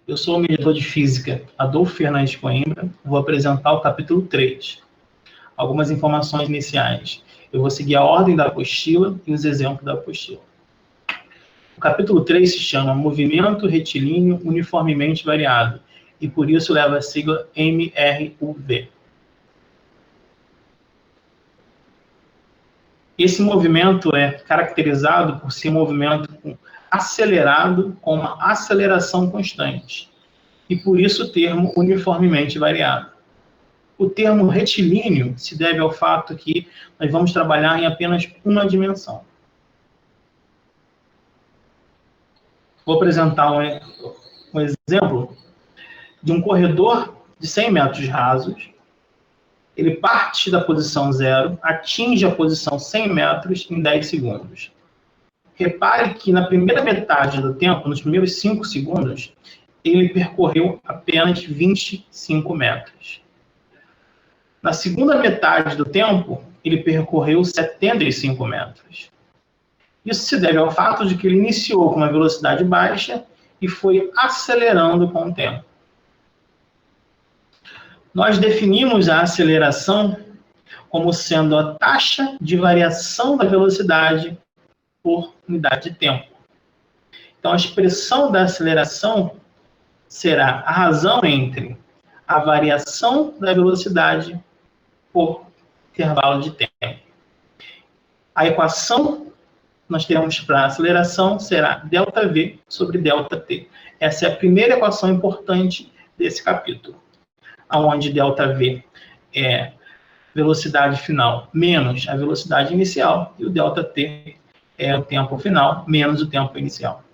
Eu sou o medidor de física Adolfo Fernandes Coimbra, vou apresentar o capítulo 3. Algumas informações iniciais. Eu vou seguir a ordem da apostila e os exemplos da apostila. O capítulo 3 se chama Movimento Retilíneo Uniformemente Variado, e por isso leva a sigla MRUV. Esse movimento é caracterizado por ser um movimento acelerado com uma aceleração constante, e por isso o termo uniformemente variado. O termo retilíneo se deve ao fato que nós vamos trabalhar em apenas uma dimensão. Vou apresentar um exemplo de um corredor de 100 metros rasos. Ele parte da posição 0, atinge a posição 100 metros em 10 segundos. Repare que na primeira metade do tempo, nos primeiros 5 segundos, ele percorreu apenas 25 metros. Na segunda metade do tempo, ele percorreu 75 metros. Isso se deve ao fato de que ele iniciou com uma velocidade baixa e foi acelerando com o tempo. Nós definimos a aceleração como sendo a taxa de variação da velocidade por unidade de tempo. Então, a expressão da aceleração será a razão entre a variação da velocidade por intervalo de tempo. A equação que nós teremos para a aceleração será ΔV sobre ΔT. Essa é a primeira equação importante desse capítulo, onde ΔV é velocidade final menos a velocidade inicial e o ΔT é o tempo final menos o tempo inicial.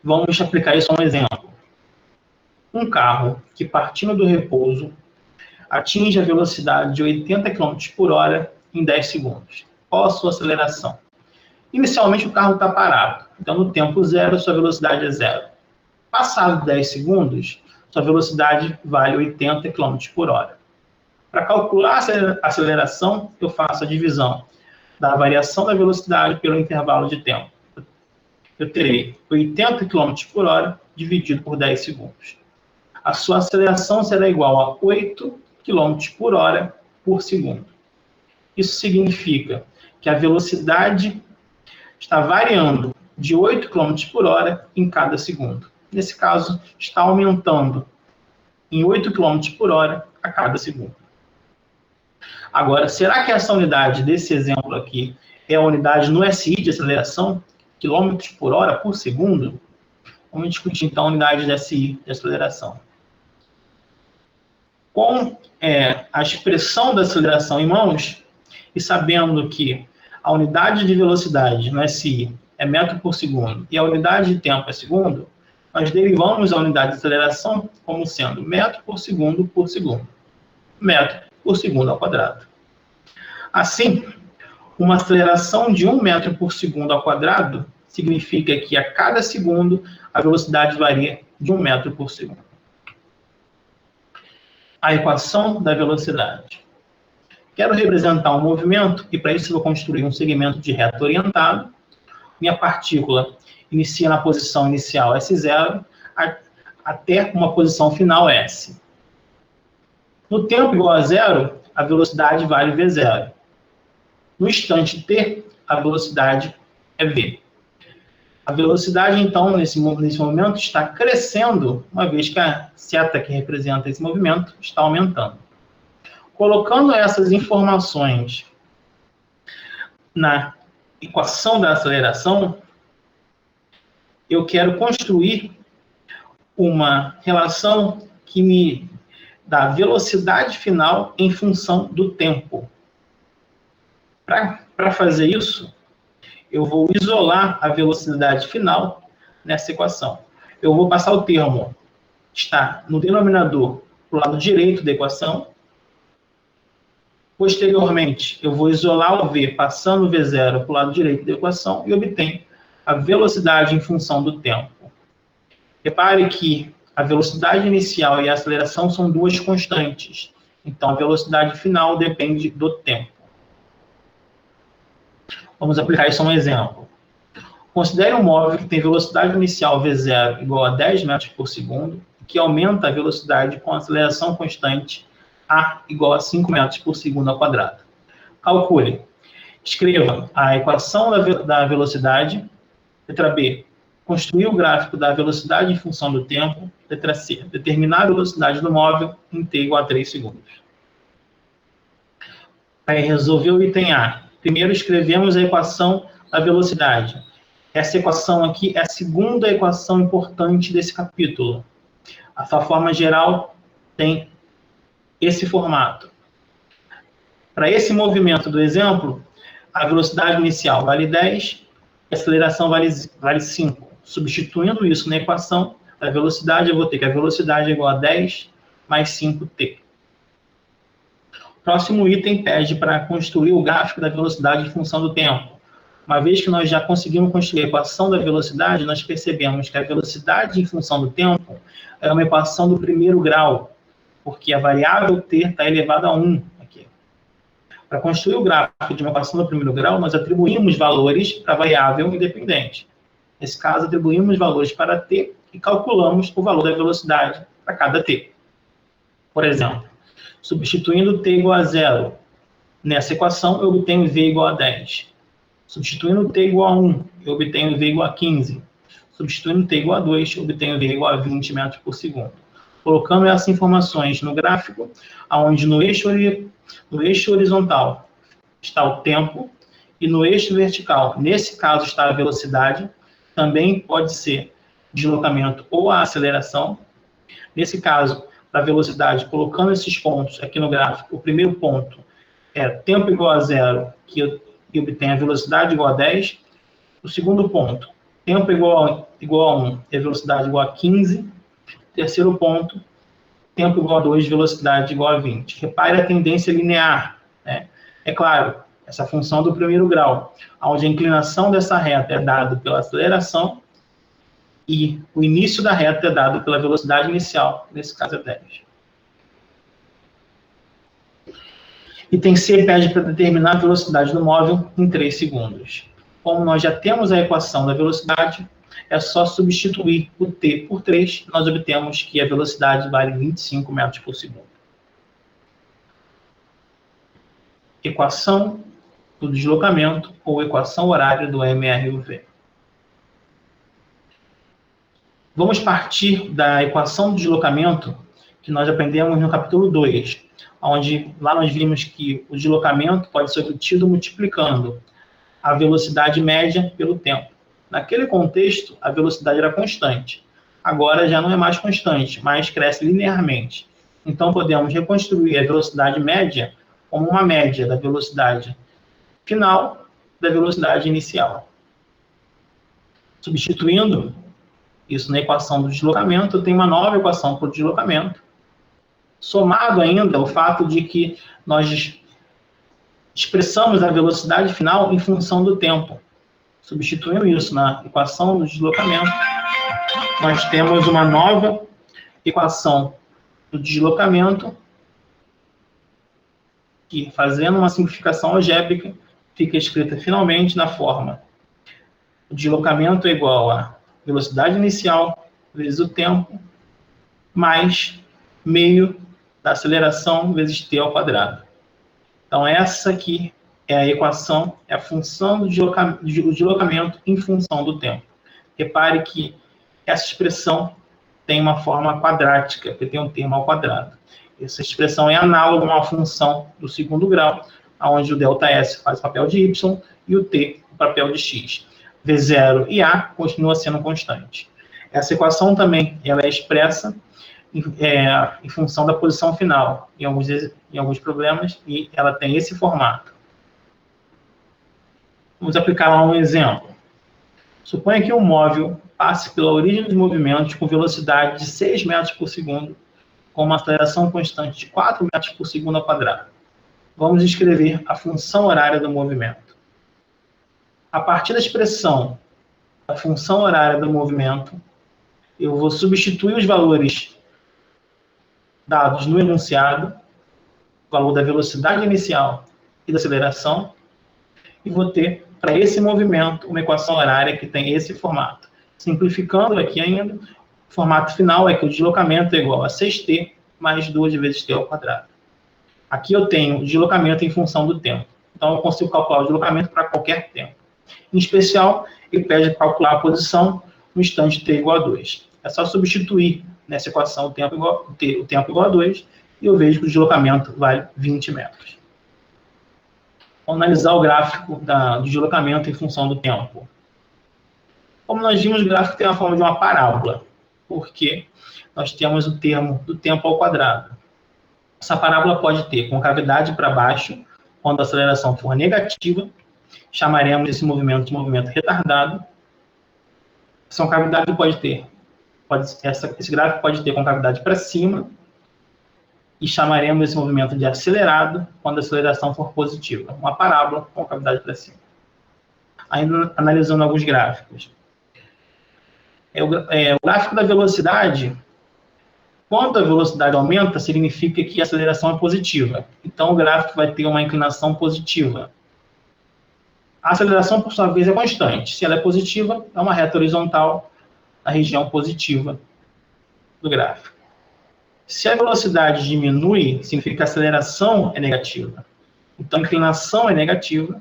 Vamos aplicar isso a um exemplo. Um carro que, partindo do repouso, atinge a velocidade de 80 km por hora em 10 segundos. Qual a sua aceleração? Inicialmente o carro está parado, então no tempo zero sua velocidade é zero. Passado 10 segundos, sua velocidade vale 80 km por hora. Para calcular a aceleração, eu faço a divisão da variação da velocidade pelo intervalo de tempo. Eu terei 80 km por hora dividido por 10 segundos. A sua aceleração será igual a 8 km por hora por segundo. Isso significa que a velocidade está variando de 8 km por hora em cada segundo. Nesse caso, está aumentando em 8 km por hora a cada segundo. Agora, será que essa unidade desse exemplo aqui é a unidade no SI de aceleração? Quilômetros por hora por segundo? Vamos discutir então a unidade de SI de aceleração. Com a expressão da aceleração em mãos, e sabendo que a unidade de velocidade no SI é metro por segundo e a unidade de tempo é segundo, nós derivamos a unidade de aceleração como sendo metro por segundo, metro por segundo ao quadrado. Assim, uma aceleração de 1 metro por segundo ao quadrado significa que a cada segundo a velocidade varia de 1 metro por segundo. A equação da velocidade. Quero representar um movimento e para isso eu vou construir um segmento de reta orientado. Minha partícula inicia na posição inicial S0 até uma posição final S. No tempo igual a zero, a velocidade vale V0. No instante t, a velocidade é v. A velocidade, então, nesse momento, está crescendo, uma vez que a seta que representa esse movimento está aumentando. Colocando essas informações na equação da aceleração, eu quero construir uma relação que me dá a velocidade final em função do tempo. Para fazer isso, eu vou isolar a velocidade final nessa equação. Eu vou passar o termo está no denominador para o lado direito da equação. Posteriormente, eu vou isolar o v passando o v0 para o lado direito da equação e obtenho a velocidade em função do tempo. Repare que a velocidade inicial e a aceleração são duas constantes. Então, a velocidade final depende do tempo. Vamos aplicar isso a um exemplo. Considere um móvel que tem velocidade inicial v0 igual a 10 metros por segundo, que aumenta a velocidade com aceleração constante a igual a 5 metros por segundo ao quadrado. Calcule. Escreva a equação da velocidade. Letra B. Construir o gráfico da velocidade em função do tempo. Letra C. Determinar a velocidade do móvel em t igual a 3 segundos. Para resolver o item A, primeiro escrevemos a equação da velocidade. Essa equação aqui é a segunda equação importante desse capítulo. A sua forma geral tem esse formato. Para esse movimento do exemplo, a velocidade inicial vale 10, a aceleração vale 5. Substituindo isso na equação da velocidade, eu vou ter que a velocidade é igual a 10 mais 5t. O próximo item pede para construir o gráfico da velocidade em função do tempo. Uma vez que nós já conseguimos construir a equação da velocidade, nós percebemos que a velocidade em função do tempo é uma equação do primeiro grau, porque a variável t está elevada a 1 aqui. Para construir o gráfico de uma equação do primeiro grau, nós atribuímos valores para a variável independente. Nesse caso, atribuímos valores para t e calculamos o valor da velocidade para cada t. Por exemplo, substituindo t igual a 0 nessa equação, eu obtenho v igual a 10. Substituindo t igual a 1, eu obtenho v igual a 15. Substituindo t igual a 2, eu obtenho v igual a 20 metros por segundo. Colocando essas informações no gráfico, onde no eixo horizontal está o tempo e no eixo vertical, nesse caso, está a velocidade, também pode ser deslocamento ou a aceleração. Nesse caso, para a velocidade, colocando esses pontos aqui no gráfico, o primeiro ponto é tempo igual a 0, que obtém a velocidade igual a 10. O segundo ponto, tempo igual a 1 e a velocidade igual a 15. Terceiro ponto, tempo igual a 2, velocidade igual a 20. Repare a tendência linear, né? É claro, essa função do primeiro grau, onde a inclinação dessa reta é dada pela aceleração e o início da reta é dado pela velocidade inicial, nesse caso é 10. Item C pede para determinar a velocidade do móvel em 3 segundos. Como nós já temos a equação da velocidade, é só substituir o t por 3, nós obtemos que a velocidade vale 25 metros por segundo. Equação do deslocamento ou equação horária do MRUV. Vamos partir da equação do deslocamento que nós aprendemos no capítulo 2, onde lá nós vimos que o deslocamento pode ser obtido multiplicando a velocidade média pelo tempo. Naquele contexto, a velocidade era constante. Agora já não é mais constante, mas cresce linearmente. Então, podemos reconstruir a velocidade média como uma média da velocidade final da velocidade inicial. Substituindo isso na equação do deslocamento, eu tenho uma nova equação para o deslocamento, somado ainda o fato de que nós expressamos a velocidade final em função do tempo. Substituindo isso na equação do deslocamento, nós temos uma nova equação do deslocamento que, fazendo uma simplificação algébrica, fica escrita finalmente na forma: o deslocamento é igual a velocidade inicial vezes o tempo, mais meio da aceleração vezes t ao quadrado. Então, essa aqui é a equação, é a função do deslocamento em função do tempo. Repare que essa expressão tem uma forma quadrática, porque tem um termo ao quadrado. Essa expressão é análoga a uma função do segundo grau, onde o ΔS faz o papel de y e o t o papel de x. V0 e A continua sendo constante. Essa equação também ela é expressa em função da posição final, em alguns problemas, e ela tem esse formato. Vamos aplicar lá um exemplo. Suponha que um móvel passe pela origem dos movimentos com velocidade de 6 metros por segundo, com uma aceleração constante de 4 metros por segundo ao quadrado. Vamos escrever a função horária do movimento. A partir da expressão da função horária do movimento, eu vou substituir os valores dados no enunciado, o valor da velocidade inicial e da aceleração, e vou ter, para esse movimento, uma equação horária que tem esse formato. Simplificando aqui ainda, o formato final é que o deslocamento é igual a 6t mais 2 vezes t ao quadrado. Aqui eu tenho o deslocamento em função do tempo. Então, eu consigo calcular o deslocamento para qualquer tempo. Em especial, ele pede para calcular a posição no instante t igual a 2. É só substituir nessa equação o tempo igual a 2 e eu vejo que o deslocamento vale 20 metros. Vamos analisar o gráfico do deslocamento em função do tempo. Como nós vimos, o gráfico tem a forma de uma parábola, porque nós temos o termo do tempo ao quadrado. Essa parábola pode ter concavidade para baixo, quando a aceleração for negativa, chamaremos esse movimento de movimento retardado. Essa concavidade esse gráfico pode ter concavidade para cima, e chamaremos esse movimento de acelerado, quando a aceleração for positiva. Uma parábola com concavidade para cima. Ainda analisando alguns gráficos. O gráfico da velocidade, quando a velocidade aumenta, significa que a aceleração é positiva. Então, o gráfico vai ter uma inclinação positiva. A aceleração, por sua vez, é constante. Se ela é positiva, é uma reta horizontal na região positiva do gráfico. Se a velocidade diminui, significa que a aceleração é negativa. Então, a inclinação é negativa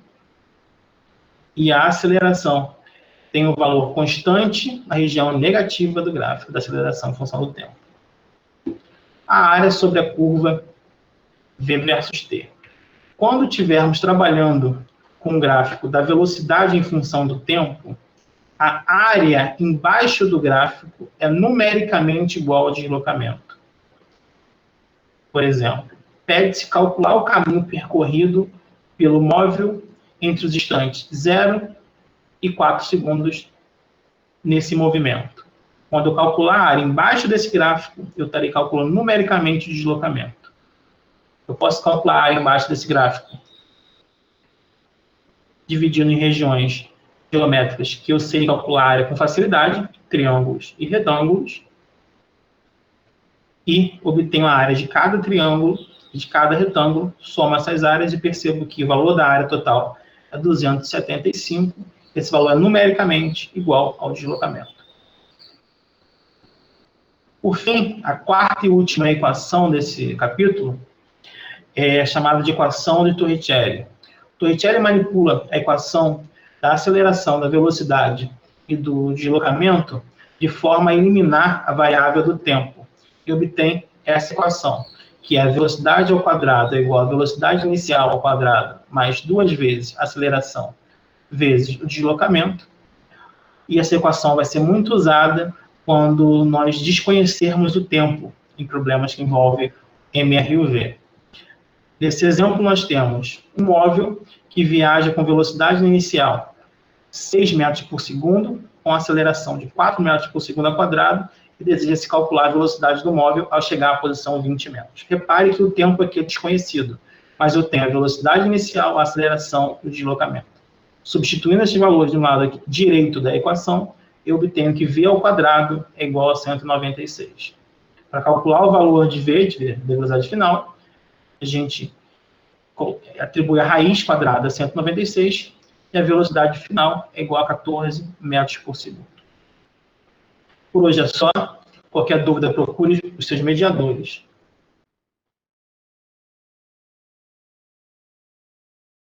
e a aceleração tem um valor constante na região negativa do gráfico da aceleração em função do tempo. A área sobre a curva V versus T. Quando estivermos trabalhando com o gráfico da velocidade em função do tempo, a área embaixo do gráfico é numericamente igual ao deslocamento. Por exemplo, pede-se calcular o caminho percorrido pelo móvel entre os instantes 0 e 4 segundos nesse movimento. Quando eu calcular a área embaixo desse gráfico, eu estarei calculando numericamente o deslocamento. Eu posso calcular a área embaixo desse gráfico dividindo em regiões geométricas que eu sei calcular a área com facilidade, triângulos e retângulos, e obtenho a área de cada triângulo e de cada retângulo, somo essas áreas e percebo que o valor da área total é 275, esse valor é numericamente igual ao deslocamento. Por fim, a quarta e última equação desse capítulo é chamada de equação de Torricelli. Torricelli manipula a equação da aceleração, da velocidade e do deslocamento de forma a eliminar a variável do tempo e obtém essa equação, que é a velocidade ao quadrado é igual à velocidade inicial ao quadrado mais 2 vezes a aceleração vezes o deslocamento. E essa equação vai ser muito usada quando nós desconhecermos o tempo em problemas que envolvem MR e UV. Nesse exemplo, nós temos um móvel que viaja com velocidade inicial 6 metros por segundo, com aceleração de 4 metros por segundo ao quadrado, e deseja-se calcular a velocidade do móvel ao chegar à posição 20 metros. Repare que o tempo aqui é desconhecido, mas eu tenho a velocidade inicial, a aceleração e o deslocamento. Substituindo esses valores do lado direito da equação, eu obtenho que v ao quadrado é igual a 196. Para calcular o valor de v, da velocidade final, a gente atribui a raiz quadrada a 196 e a velocidade final é igual a 14 metros por segundo. Por hoje é só. Qualquer dúvida, procure os seus mediadores.